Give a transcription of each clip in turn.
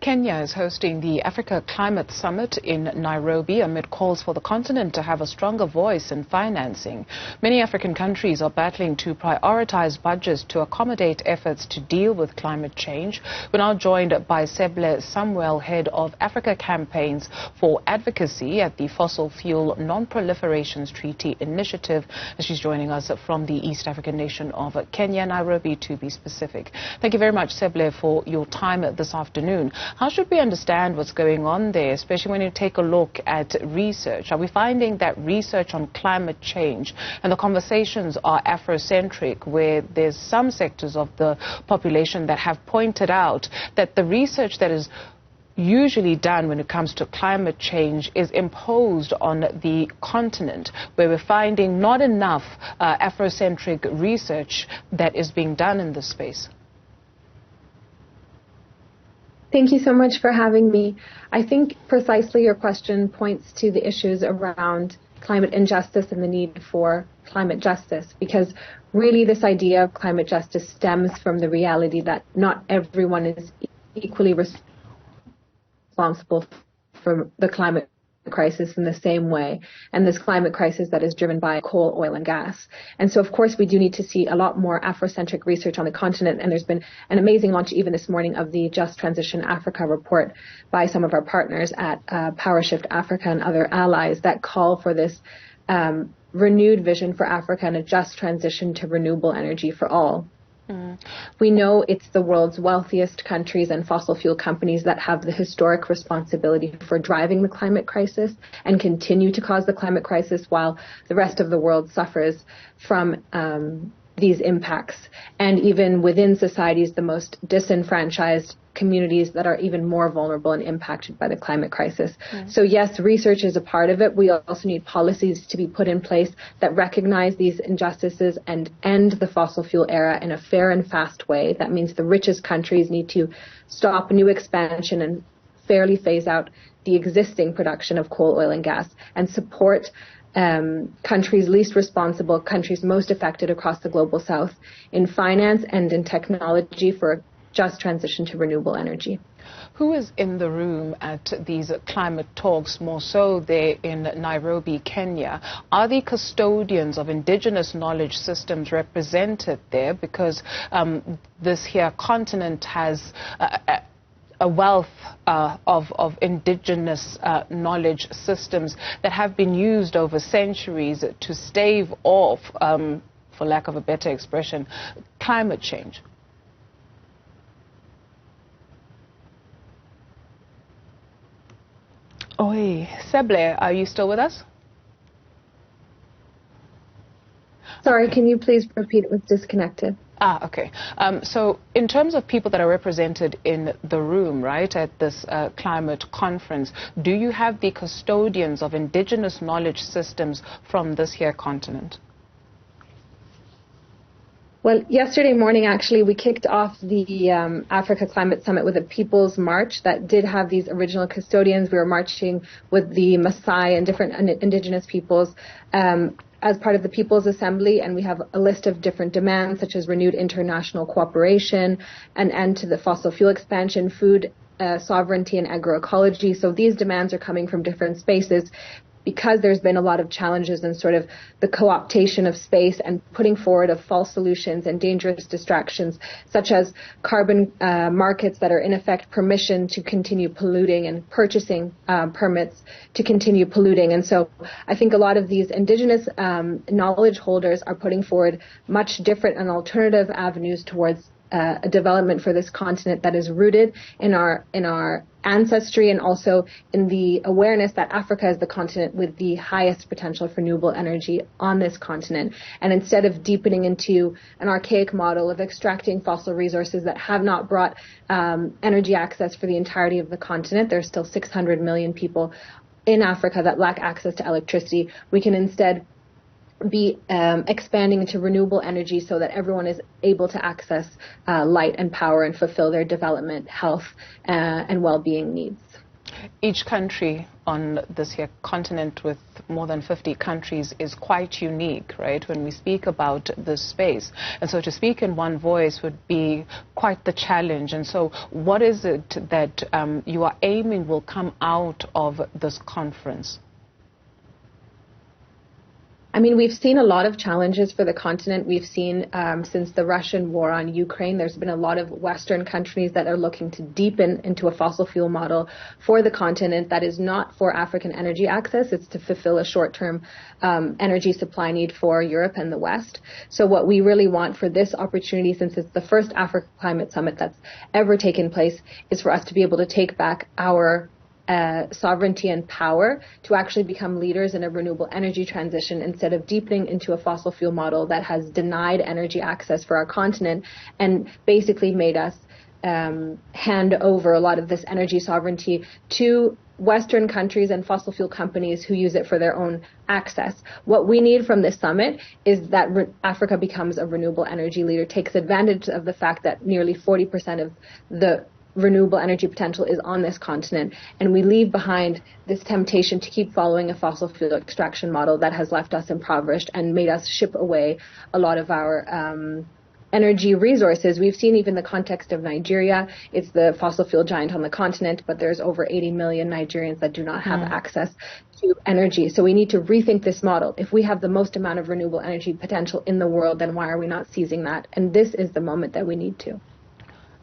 Kenya is hosting the Africa Climate Summit in Nairobi amid calls for the continent to have a stronger voice in financing. Many African countries are battling to prioritize budgets to accommodate efforts to deal with climate change. We're now joined by Seble Samuel, head of Africa Campaigns for Advocacy at the Fossil Fuel Non-Proliferation Treaty Initiative. She's joining us from the East African nation of Kenya, Nairobi to be specific. Thank you very much, Seble, for your time this afternoon. How should we understand what's going on there, especially when you take a look at research? Are we finding that research on climate change and the conversations are Afro-centric, where there's some sectors of the population that have pointed out that the research that is usually done when it comes to climate change is imposed on the continent, where we're finding not enough Afro-centric research that is being done in this space? Thank you so much for having me. I think precisely your question points to the issues around climate injustice and the need for climate justice, because really this idea of climate justice stems from the reality that not everyone is equally responsible for the climate crisis in the same way, and this climate crisis that is driven by coal, oil, and gas. And so, of course, we do need to see a lot more Afrocentric research on the continent, and there's been an amazing launch even this morning of the Just Transition Africa report by some of our partners at Power Shift Africa and other allies that call for this renewed vision for Africa and a just transition to renewable energy for all. We know it's the world's wealthiest countries and fossil fuel companies that have the historic responsibility for driving the climate crisis and continue to cause the climate crisis, while the rest of the world suffers from these impacts. And even within societies, the most disenfranchised communities that are even more vulnerable and impacted by the climate crisis. So yes, research is a part of it. We also need policies to be put in place that recognize these injustices and end the fossil fuel era in a fair and fast way. That means the richest countries need to stop new expansion and fairly phase out the existing production of coal, oil, and gas, and support countries least responsible, countries most affected across the global south in finance and in technology for a just transition to renewable energy. Who is in the room at these climate talks, more so there in Nairobi, Kenya? Are the custodians of indigenous knowledge systems represented there? Because this here continent has a wealth of indigenous knowledge systems that have been used over centuries to stave off, for lack of a better expression, climate change. Oi, Seble, are you still with us? Sorry, can you please repeat? It was disconnected. Okay. So in terms of people that are represented in the room, right, at this climate conference, do you have the custodians of indigenous knowledge systems from this here continent? Well, yesterday morning, actually, we kicked off the Africa Climate Summit with a People's March that did have these original custodians. We were marching with the Maasai and different indigenous peoples as part of the People's Assembly, and we have a list of different demands, such as renewed international cooperation, an end to the fossil fuel expansion, food sovereignty, and agroecology. So these demands are coming from different spaces, because there's been a lot of challenges in sort of the co-optation of space and putting forward of false solutions and dangerous distractions, such as carbon markets that are in effect permission to continue polluting and purchasing permits to continue polluting. And so I think a lot of these indigenous knowledge holders are putting forward much different and alternative avenues towards a development for this continent that is rooted in our ancestry, and also in the awareness that Africa is the continent with the highest potential for renewable energy on this continent. And instead of deepening into an archaic model of extracting fossil resources that have not brought energy access for the entirety of the continent, there's still 600 million people in Africa that lack access to electricity. We can instead be expanding into renewable energy so that everyone is able to access light and power and fulfill their development, health, and well-being needs. Each country on this here continent with more than 50 countries is quite unique, right, when we speak about this space. And so to speak in one voice would be quite the challenge. And so what is it that you are aiming will come out of this conference? I mean, we've seen a lot of challenges for the continent. We've seen since the Russian war on Ukraine, there's been a lot of Western countries that are looking to deepen into a fossil fuel model for the continent that is not for African energy access. It's to fulfill a short-term energy supply need for Europe and the West. So what we really want for this opportunity, since it's the first Africa Climate Summit that's ever taken place, is for us to be able to take back our sovereignty and power to actually become leaders in a renewable energy transition instead of deepening into a fossil fuel model that has denied energy access for our continent and basically made us hand over a lot of this energy sovereignty to Western countries and fossil fuel companies who use it for their own access. What we need from this summit is that Africa becomes a renewable energy leader, takes advantage of the fact that nearly 40% of the renewable energy potential is on this continent, and we leave behind this temptation to keep following a fossil fuel extraction model that has left us impoverished and made us ship away a lot of our energy resources. We've seen even the context of Nigeria. It's the fossil fuel giant on the continent, but there's over 80 million Nigerians that do not have access to energy. So we need to rethink this model. If we have the most amount of renewable energy potential in the world, then why are we not seizing that? And this is the moment that we need to.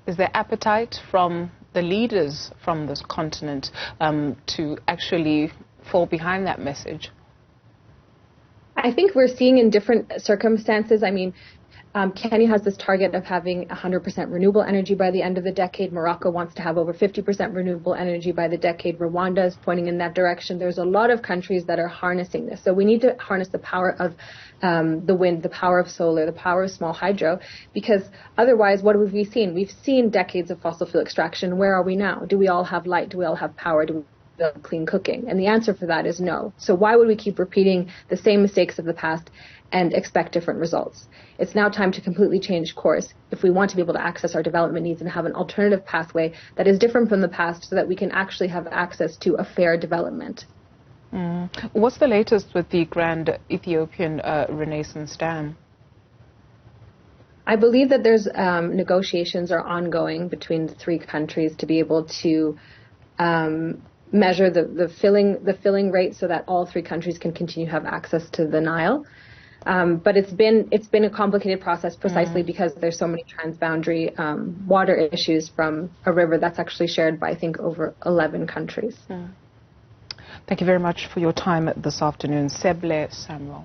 Is there appetite from the leaders from this continent to actually fall behind that message? I think we're seeing in different circumstances. I mean, Kenya has this target of having 100% renewable energy by the end of the decade. Morocco wants to have over 50% renewable energy by the decade. Rwanda is pointing in that direction. There's a lot of countries that are harnessing this. So we need to harness the power of the wind, the power of solar, the power of small hydro, because otherwise, what have we seen? We've seen decades of fossil fuel extraction. Where are we now? Do we all have light? Do we all have power? Do we have clean cooking? And the answer for that is no. So why would we keep repeating the same mistakes of the past and expect different results? It's now time to completely change course if we want to be able to access our development needs and have an alternative pathway that is different from the past so that we can actually have access to a fair development. What's the latest with the Grand Ethiopian Renaissance Dam? I believe that there's negotiations are ongoing between the three countries to be able to measure the filling rate so that all three countries can continue to have access to the Nile. But it's been a complicated process precisely because there's so many transboundary water issues from a river that's actually shared by, I think, over 11 countries. Thank you very much for your time this afternoon, Seble Samuel.